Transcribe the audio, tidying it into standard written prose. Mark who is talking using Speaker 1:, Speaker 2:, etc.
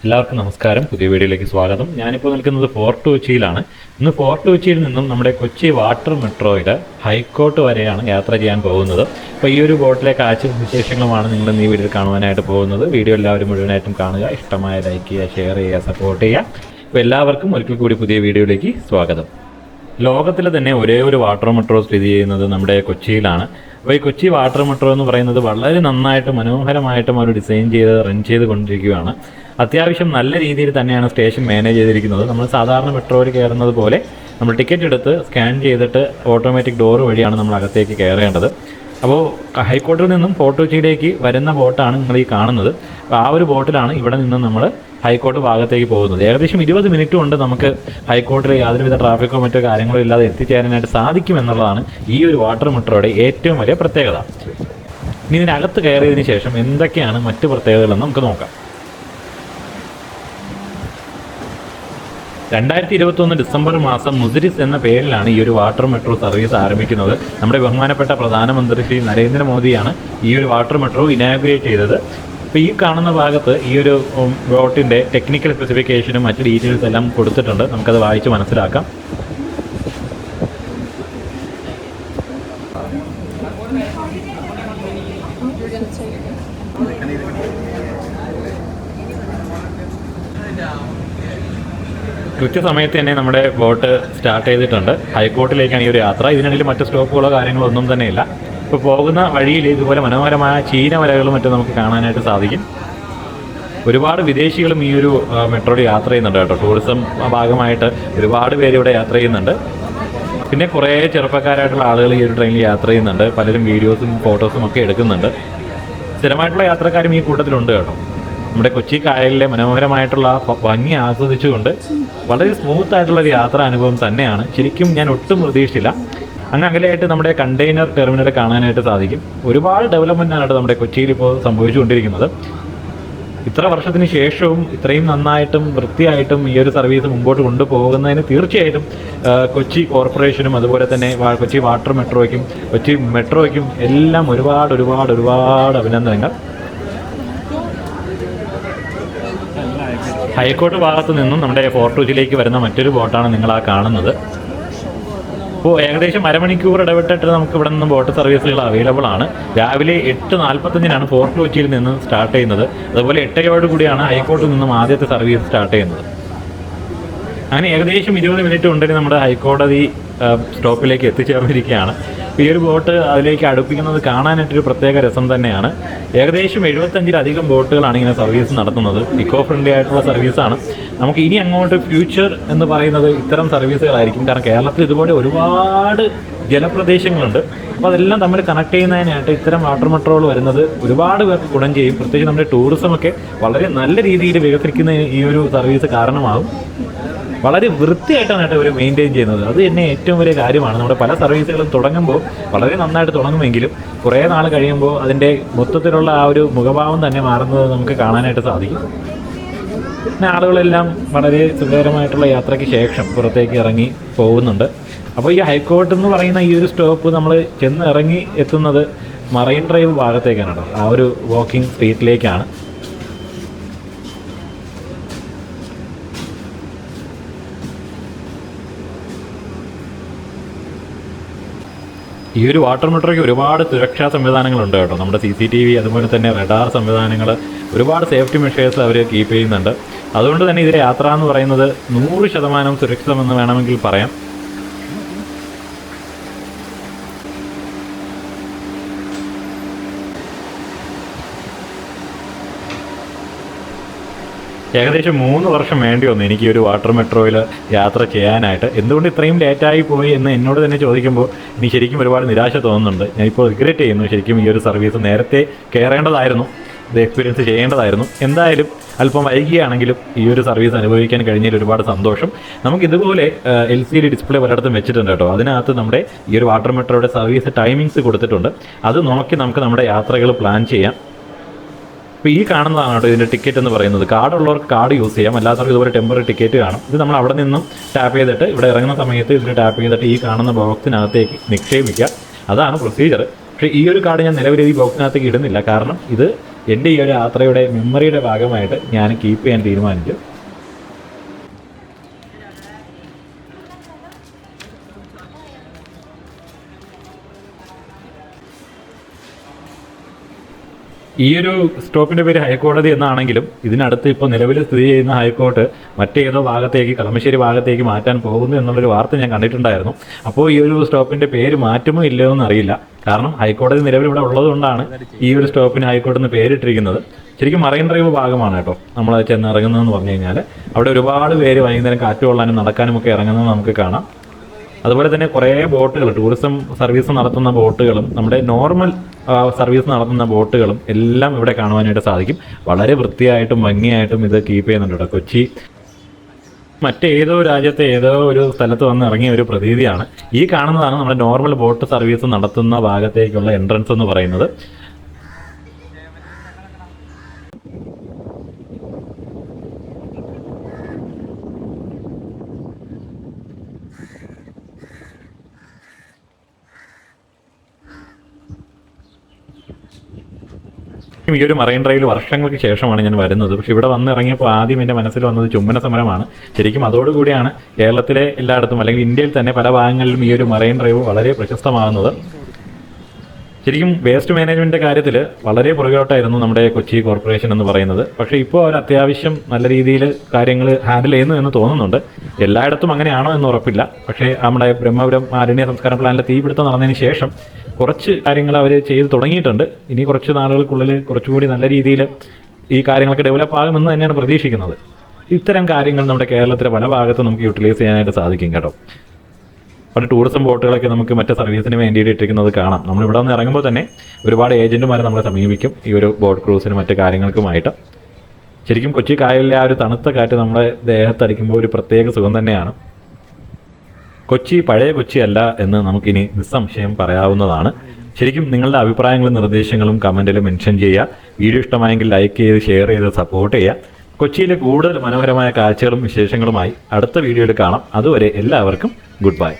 Speaker 1: എല്ലാവർക്കും നമസ്കാരം. പുതിയ വീഡിയോയിലേക്ക് സ്വാഗതം. ഞാനിപ്പോൾ നിൽക്കുന്നത് ഫോർട്ട് കൊച്ചിയിലാണ്. ഇന്ന് ഫോർട്ട് കൊച്ചിയിൽ നിന്നും നമ്മുടെ കൊച്ചി വാട്ടർ മെട്രോയിൽ ഹൈക്കോർട്ട് വരെയാണ് യാത്ര ചെയ്യാൻ പോകുന്നത്. അപ്പോൾ ഈ ഒരു ബോട്ടിലെ കാഴ്ച വിശേഷങ്ങളുമാണ് നിങ്ങൾ ഇന്ന് ഈ വീഡിയോയിൽ കാണുവാനായിട്ട് പോകുന്നത്. വീഡിയോ എല്ലാവരും മുഴുവനായിട്ടും കാണുക. ഇഷ്ടമായ ലൈക്ക് ചെയ്യുക, ഷെയർ ചെയ്യുക, സപ്പോർട്ട് ചെയ്യുക. അപ്പോൾ എല്ലാവർക്കും ഒരിക്കൽ കൂടി പുതിയ വീഡിയോയിലേക്ക് സ്വാഗതം. ലോകത്തിലെ തന്നെ ഒരേ ഒരു വാട്ടർ മെട്രോ സ്ഥിതി ചെയ്യുന്നത് നമ്മുടെ കൊച്ചിയിലാണ്. അപ്പോൾ ഈ കൊച്ചി വാട്ടർ മെട്രോ എന്ന് പറയുന്നത് വളരെ നന്നായിട്ട് മനോഹരമായിട്ടും അവർ ഡിസൈൻ ചെയ്ത് റൺ ചെയ്ത് കൊണ്ടിരിക്കുകയാണ്. അത്യാവശ്യം നല്ല രീതിയിൽ തന്നെയാണ് സ്റ്റേഷൻ മാനേജ് ചെയ്തിരിക്കുന്നത്. നമ്മൾ സാധാരണ മെട്രോയിൽ കയറുന്നത് പോലെ നമ്മൾ ടിക്കറ്റ് എടുത്ത് സ്കാൻ ചെയ്തിട്ട് ഓട്ടോമാറ്റിക് ഡോർ വഴിയാണ് നമ്മൾ അകത്തേക്ക് കയറേണ്ടത്. അപ്പോൾ ഹൈക്കോർട്ടിൽ നിന്നും ഫോർട്ട് കൊച്ചിയിലേക്ക് വരുന്ന ബോട്ടാണ് നിങ്ങൾ ഈ കാണുന്നത്. അപ്പോൾ ആ ഒരു ബോട്ടിലാണ് ഇവിടെ നിന്നും നമ്മൾ ഹൈക്കോർട്ട് ഭാഗത്തേക്ക് പോകുന്നത്. ഏകദേശം 20 മിനിറ്റ് കൊണ്ട് നമുക്ക് ഹൈക്കോർട്ടിൽ യാതൊരുവിധ ട്രാഫിക്കോ മറ്റോ കാര്യങ്ങളോ ഇല്ലാതെ എത്തിച്ചേരാനായിട്ട് സാധിക്കുമെന്നുള്ളതാണ് ഈ ഒരു വാട്ടർ മെട്രോയുടെ ഏറ്റവും വലിയ പ്രത്യേകത. ഇനി ഇതിനകത്ത് കയറിയതിന് ശേഷം എന്തൊക്കെയാണ് മറ്റ് പ്രത്യേകതകളെന്ന് നമുക്ക് നോക്കാം. 2021 ഡിസംബർ മാസം മുസിരിസ് എന്ന പേരിലാണ് ഈ ഒരു വാട്ടർ മെട്രോ സർവീസ് ആരംഭിക്കുന്നത്. നമ്മുടെ ബഹുമാനപ്പെട്ട പ്രധാനമന്ത്രി ശ്രീ നരേന്ദ്രമോദിയാണ് ഈ ഒരു വാട്ടർ മെട്രോ ഇനാഗുറേറ്റ് ചെയ്തത്. അപ്പോൾ ഈ കാണുന്ന ഭാഗത്ത് ഈ ഒരു ബോട്ടിൻ്റെ ടെക്നിക്കൽ സ്പെസിഫിക്കേഷനും മറ്റ് ഡീറ്റെയിൽസ് എല്ലാം കൊടുത്തിട്ടുണ്ട്. നമുക്കത് വായിച്ച് മനസ്സിലാക്കാം. കൃത്യസമയത്ത് തന്നെ നമ്മുടെ ബോട്ട് സ്റ്റാർട്ട് ചെയ്തിട്ടുണ്ട്. ഹൈക്കോർട്ടിലേക്കാണ് ഈ ഒരു യാത്ര. ഇതിനിടയിൽ മറ്റ് സ്റ്റോപ്പുകളോ കാര്യങ്ങളോ ഒന്നും തന്നെയില്ല. ഇപ്പോൾ പോകുന്ന വഴിയിൽ ഇതുപോലെ മനോഹരമായ ചീനവലകളും മറ്റും നമുക്ക് കാണാനായിട്ട് സാധിക്കും. ഒരുപാട് വിദേശികളും ഈ ഒരു മെട്രോയിൽ യാത്ര ചെയ്യുന്നുണ്ട് കേട്ടോ. ടൂറിസം ഭാഗമായിട്ട് ഒരുപാട് പേര് ഇവിടെ യാത്ര ചെയ്യുന്നുണ്ട്. പിന്നെ കുറേ ചെറുപ്പക്കാരായിട്ടുള്ള ആളുകൾ ഈ ഒരു ട്രെയിനിൽ യാത്ര ചെയ്യുന്നുണ്ട്. പലരും വീഡിയോസും ഫോട്ടോസും ഒക്കെ എടുക്കുന്നുണ്ട്. സ്ഥിരമായിട്ടുള്ള യാത്രക്കാരും ഈ കൂട്ടത്തിലുണ്ട് കേട്ടോ. നമ്മുടെ കൊച്ചി കായലിലെ മനോഹരമായിട്ടുള്ള ഭംഗി ആസ്വദിച്ചുകൊണ്ട് വളരെ സ്മൂത്ത് ആയിട്ടുള്ളൊരു യാത്രാ അനുഭവം തന്നെയാണ്. ശരിക്കും ഞാൻ ഒട്ടും പ്രതീക്ഷിച്ചില്ല. അകലെയായിട്ട് നമ്മുടെ കണ്ടെയ്നർ ടെർമിനൽ കാണാനായിട്ട് സാധിക്കും. ഒരുപാട് ഡെവലപ്മെൻ്റാണ് നമ്മുടെ കൊച്ചിയിൽ ഇപ്പോൾ സംഭവിച്ചുകൊണ്ടിരിക്കുന്നത്. ഇത്ര വർഷത്തിന് ശേഷവും ഇത്രയും നന്നായിട്ടും വൃത്തിയായിട്ടും ഈ ഒരു സർവീസ് മുമ്പോട്ട് കൊണ്ടുപോകുന്നതിന് തീർച്ചയായിട്ടും കൊച്ചി കോർപ്പറേഷനും അതുപോലെ തന്നെ കൊച്ചി വാട്ടർ മെട്രോയ്ക്കും കൊച്ചി മെട്രോയ്ക്കും എല്ലാം ഒരുപാട് അഭിനന്ദനങ്ങൾ. ഹൈക്കോർട്ട് ഭാഗത്ത് നിന്നും നമ്മുടെ ഫോർട്ട് കൊച്ചിയിലേക്ക് വരുന്ന മറ്റൊരു ബോട്ടാണ് നിങ്ങൾ ആ കാണുന്നത്. അപ്പോൾ ഏകദേശം അരമണിക്കൂർ ഇടവിട്ടിട്ട് നമുക്ക് ഇവിടെ നിന്ന് ബോട്ട് സർവീസുകൾ അവൈലബിൾ ആണ്. രാവിലെ 8:45 ഫോർട്ട് കൊച്ചിയിൽ നിന്ന് സ്റ്റാർട്ട് ചെയ്യുന്നത്. അതുപോലെ 8:00 കൂടിയാണ് ഹൈക്കോർട്ടിൽ നിന്നും ആദ്യത്തെ സർവീസ് സ്റ്റാർട്ട് ചെയ്യുന്നത്. അങ്ങനെ ഏകദേശം 20 മിനിറ്റ് കൊണ്ടുതന്നെ നമ്മുടെ ഹൈക്കോടതി സ്റ്റോപ്പിലേക്ക് എത്തിച്ചേർന്നിരിക്കുകയാണ്. ഈ ഒരു ബോട്ട് അതിലേക്ക് അടുപ്പിക്കുന്നത് കാണാനായിട്ടൊരു പ്രത്യേക രസം തന്നെയാണ്. ഏകദേശം 75-ലധികം ബോട്ടുകളാണ് ഇങ്ങനെ സർവീസ് നടത്തുന്നത്. ഇക്കോ ഫ്രണ്ട്ലി ആയിട്ടുള്ള സർവീസാണ്. നമുക്ക് ഇനി അങ്ങോട്ട് ഫ്യൂച്ചർ എന്ന് പറയുന്നത് ഇത്തരം സർവീസുകളായിരിക്കും. കാരണം കേരളത്തിൽ ഇതുപോലെ ഒരുപാട് ജലപ്രദേശങ്ങളുണ്ട്. അപ്പോൾ അതെല്ലാം തമ്മിൽ കണക്ട് ചെയ്യുന്നതിനായിട്ട് ഇത്തരം വാട്ടർ മെട്രോകൾ വരുന്നത് ഒരുപാട് പേർക്ക് ഗുണം ചെയ്യും. പ്രത്യേകിച്ച് നമ്മുടെ ടൂറിസമൊക്കെ വളരെ നല്ല രീതിയിൽ വികസിക്കുന്ന ഈ ഒരു സർവീസ് കാരണമാകും. വളരെ വൃത്തിയായിട്ടാണ് ഇവർ മെയിൻറ്റെയിൻ ചെയ്യുന്നത്. അത് തന്നെ ഏറ്റവും വലിയ കാര്യമാണ്. നമ്മുടെ പല സർവീസുകളും തുടങ്ങുമ്പോൾ വളരെ നന്നായിട്ട് തുടങ്ങുമെങ്കിലും കുറേ നാൾ കഴിയുമ്പോൾ അതിൻ്റെ മൊത്തത്തിലുള്ള ആ ഒരു മുഖഭാവം തന്നെ മാറുന്നത് നമുക്ക് കാണാനായിട്ട് സാധിക്കും. പിന്നെ ആളുകളെല്ലാം വളരെ സുഖകരമായിട്ടുള്ള യാത്രയ്ക്ക് ശേഷം പുറത്തേക്ക് ഇറങ്ങി പോകുന്നുണ്ട്. അപ്പോൾ ഈ ഹൈക്കോർട്ട് എന്ന് പറയുന്ന ഈ ഒരു സ്റ്റോപ്പ് നമ്മൾ ചെന്ന് ഇറങ്ങി എത്തുന്നത് മറൈൻ ഡ്രൈവ് ഭാഗത്തേക്കാണ്. ആ ഒരു വാക്കിംഗ് സ്ട്രീറ്റിലേക്കാണ്. ഈ ഒരു വാട്ടർ മെട്രോയ്ക്ക് ഒരുപാട് സുരക്ഷാ സംവിധാനങ്ങളുണ്ട് കേട്ടോ. നമ്മുടെ CCTV അതുപോലെ തന്നെ റഡാർ സംവിധാനങ്ങൾ, ഒരുപാട് സേഫ്റ്റി മെഷേഴ്സ് അവർ കീപ്പ് ചെയ്യുന്നുണ്ട്. അതുകൊണ്ട് തന്നെ ഇതിലെ യാത്ര എന്ന് പറയുന്നത് 100% സുരക്ഷിതമെന്ന് വേണമെങ്കിൽ പറയാം. ഏകദേശം 3 വർഷം വേണ്ടി വന്നു എനിക്ക് ഈ ഒരു വാട്ടർ മെട്രോയിൽ യാത്ര ചെയ്യാനായിട്ട്. എന്തുകൊണ്ട് ഇത്രയും ലേറ്റായി പോയി എന്ന് എന്നോട് തന്നെ ചോദിക്കുമ്പോൾ എനിക്ക് ശരിക്കും ഒരുപാട് നിരാശ തോന്നുന്നുണ്ട്. ഞാനിപ്പോൾ റിഗ്രറ്റ് ചെയ്യുന്നു. ശരിക്കും ഈ ഒരു സർവീസ് നേരത്തെ കയറേണ്ടതായിരുന്നു, ഇത് എക്സ്പീരിയൻസ് ചെയ്യേണ്ടതായിരുന്നു. എന്തായാലും അല്പം വൈകിയാണെങ്കിലും ഈ ഒരു സർവീസ് അനുഭവിക്കാൻ കഴിഞ്ഞതിൽ ഒരുപാട് സന്തോഷം. നമുക്കിതുപോലെ LCD ഡിസ്പ്ലേ പലയിടത്തും വെച്ചിട്ടുണ്ട് കേട്ടോ. അതിനകത്ത് നമ്മുടെ ഈ ഒരു വാട്ടർ മെട്രോയുടെ സർവീസ് ടൈമിങ്സ് കൊടുത്തിട്ടുണ്ട്. അത് നോക്കി നമുക്ക് നമ്മുടെ യാത്രകൾ പ്ലാൻ ചെയ്യാം. അപ്പോൾ ഈ കാണുന്നതാണ് കേട്ടോ ഇതിൻ്റെ ടിക്കറ്റ് എന്ന് പറയുന്നത്. കാർഡുള്ളവർക്ക് കാർഡ് യൂസ് ചെയ്യാം, അല്ലാത്തവർക്ക് ഇതുപോലെ ടെമ്പററി ടിക്കറ്റ് കാണും. ഇത് നമ്മൾ അവിടെ നിന്നും ടാപ്പ് ചെയ്തിട്ട് ഇവിടെ ഇറങ്ങുന്ന സമയത്ത് ഇതിൽ ടാപ്പ് ചെയ്തിട്ട് ഈ കാണുന്ന ബോക്സിനകത്തേക്ക് നിക്ഷേപിക്കുക. അതാണ് പ്രൊസീജിയർ. പക്ഷേ ഈ ഒരു കാർഡ് ഞാൻ നിലവിൽ ഈ ബോക്സിനകത്തേക്ക് ഇടുന്നില്ല. കാരണം ഇത് എൻ്റെ ഈ ഒരു യാത്രയുടെ മെമ്മറിയുടെ ഭാഗമായിട്ട് ഞാൻ കീപ്പ് ചെയ്യാൻ തീരുമാനിച്ചു. ഈ ഒരു സ്റ്റോപ്പിൻ്റെ പേര് ഹൈക്കോടതി എന്നാണെങ്കിലും ഇതിനടുത്ത് ഇപ്പോൾ നിലവിൽ സ്ഥിതി ചെയ്യുന്ന ഹൈക്കോർട്ട് മറ്റേതോ ഭാഗത്തേക്ക്, കളമശ്ശേരി ഭാഗത്തേക്ക് മാറ്റാൻ പോകുന്നു എന്നുള്ളൊരു വാർത്ത ഞാൻ കണ്ടിട്ടുണ്ടായിരുന്നു. അപ്പോൾ ഈ ഒരു സ്റ്റോപ്പിൻ്റെ പേര് മാറ്റുമോ ഇല്ലയോ എന്നറിയില്ല. കാരണം ഹൈക്കോടതി നിലവിൽ ഇവിടെ ഉള്ളതുകൊണ്ടാണ് ഈ ഒരു സ്റ്റോപ്പിന് ഹൈക്കോടതി എന്ന് പേരിട്ടിരിക്കുന്നത്. ശരിക്കും മറൈൻ ഡ്രൈവ് ഭാഗമാണ് കേട്ടോ നമ്മൾ ചെന്ന് ഇറങ്ങുന്നതെന്ന് പറഞ്ഞു കഴിഞ്ഞാൽ. അവിടെ ഒരുപാട് പേര് വൈകുന്നേരം കാറ്റ് കൊള്ളാനും നടക്കാനും ഒക്കെ ഇറങ്ങുന്നത് നമുക്ക് കാണാം. അതുപോലെ തന്നെ കുറേ ബോട്ടുകൾ, ടൂറിസം സർവീസ് നടത്തുന്ന ബോട്ടുകളും നമ്മുടെ നോർമൽ സർവീസ് നടത്തുന്ന ബോട്ടുകളും എല്ലാം ഇവിടെ കാണുവാനായിട്ട് സാധിക്കും. വളരെ വൃത്തിയായിട്ടും ഭംഗിയായിട്ടും ഇത് കീപ്പ് ചെയ്യുന്നുണ്ട് കേട്ടോ. കൊച്ചി മറ്റേതോ രാജ്യത്തെ ഏതോ ഒരു സ്ഥലത്ത് വന്ന് ഇറങ്ങിയ ഒരു പ്രതീതിയാണ്. ഈ കാണുന്നതാണ് നമ്മുടെ നോർമൽ ബോട്ട് സർവീസ് നടത്തുന്ന ഭാഗത്തേക്കുള്ള എൻട്രൻസ് എന്ന് പറയുന്നത്. ഈ ഒരു മറൈൻ ഡ്രൈവിൽ വർഷങ്ങൾക്ക് ശേഷമാണ് ഞാൻ വരുന്നത്. പക്ഷെ ഇവിടെ വന്നിറങ്ങിയപ്പോൾ ആദ്യം എൻ്റെ മനസ്സിൽ വന്നത് ചുംബന സമരമാണ്. ശരിക്കും അതോടുകൂടിയാണ് കേരളത്തിലെ എല്ലായിടത്തും അല്ലെങ്കിൽ ഇന്ത്യയിൽ തന്നെ പല ഭാഗങ്ങളിലും ഈ ഒരു മറൈൻ ഡ്രൈവ് വളരെ പ്രശസ്തമാകുന്നത്. ശരിക്കും വേസ്റ്റ് മാനേജ്മെൻറ്റിൻ്റെ കാര്യത്തിൽ വളരെ പുറകോട്ടായിരുന്നു നമ്മുടെ കൊച്ചി കോർപ്പറേഷൻ എന്ന് പറയുന്നത്. പക്ഷേ ഇപ്പോൾ അവർ അത്യാവശ്യം നല്ല രീതിയിൽ കാര്യങ്ങൾ ഹാൻഡിൽ ചെയ്യുന്നു എന്ന് തോന്നുന്നുണ്ട്. എല്ലായിടത്തും അങ്ങനെയാണോ എന്ന് ഉറപ്പില്ല. പക്ഷേ നമ്മുടെ ബ്രഹ്മപുരം മാലിന്യ സംസ്കരണ പ്ലാന്റിലെ തീപിടുത്തം നടന്നതിന് ശേഷം കുറച്ച് കാര്യങ്ങൾ അവർ ചെയ്ത് തുടങ്ങിയിട്ടുണ്ട്. ഇനി കുറച്ച് നാളുകൾക്കുള്ളിൽ കുറച്ചുകൂടി നല്ല രീതിയിൽ ഈ കാര്യങ്ങളൊക്കെ ഡെവലപ്പ് ആകുമെന്ന് തന്നെയാണ് പ്രതീക്ഷിക്കുന്നത്. ഇത്തരം കാര്യങ്ങൾ നമ്മുടെ കേരളത്തിലെ പല ഭാഗത്തും നമുക്ക് യൂട്ടിലൈസ് ചെയ്യാനായിട്ട് സാധിക്കും കേട്ടോ. പല ടൂറിസം ബോട്ടുകളൊക്കെ നമുക്ക് മറ്റ് സർവീസിന് വേണ്ടിയിട്ട് ഇട്ടിരിക്കുന്നത് കാണാം. നമ്മളിവിടെ നിന്ന് ഇറങ്ങുമ്പോൾ തന്നെ ഒരുപാട് ഏജന്റുമാരെ നമ്മളെ സമീപിക്കും ഈ ഒരു ബോട്ട് ക്രൂസിനും മറ്റ് കാര്യങ്ങൾക്കുമായിട്ട്. ശരിക്കും കൊച്ചി കായലിലെ ആ ഒരു തണുത്ത കാറ്റ് നമ്മുടെ ദേഹത്തടിക്കുമ്പോൾ ഒരു പ്രത്യേക സുഖം തന്നെയാണ്. കൊച്ചി പഴയ കൊച്ചി അല്ല എന്ന് നമുക്കിനി നിസ്സംശയം പറയാവുന്നതാണ്. ശരിക്കും നിങ്ങളുടെ അഭിപ്രായങ്ങളും നിർദ്ദേശങ്ങളും കമൻറ്റിൽ മെൻഷൻ ചെയ്യുക. വീഡിയോ ഇഷ്ടമായെങ്കിൽ ലൈക്ക് ചെയ്ത് ഷെയർ ചെയ്ത് സപ്പോർട്ട് ചെയ്യുക. കൊച്ചിയിലെ കൂടുതൽ മനോഹരമായ കാഴ്ചകളും വിശേഷങ്ങളുമായി അടുത്ത വീഡിയോയിൽ കാണാം. അതുവരെ എല്ലാവർക്കും ഗുഡ് ബൈ.